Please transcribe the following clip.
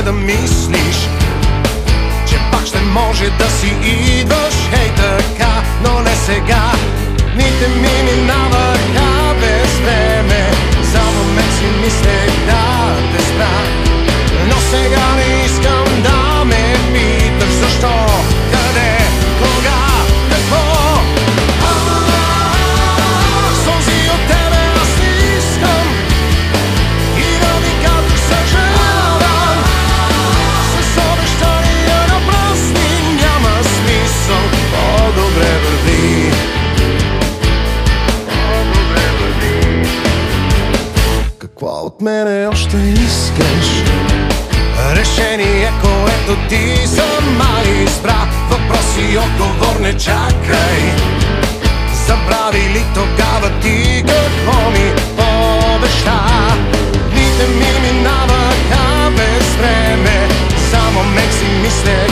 да мислиш, че пак ще може да си идваш хей така, но не сега. Дните ми минаваха без време, за момент си мислех да те спра, но сега не искам да ме питаш защо, къде, кога, какво. Сълзи от тебе аз не искам и да ви кажа съжалявам. С обещания на празни няма смисъл. По-добре върви, по-добре върви. Какво от мене още искаш? Решение, което ти сама избра. Въпроси и отговор не чакай. Забрави ли тогава ти какво ми обеща? Дните ми минаваха без време, за момент си мислех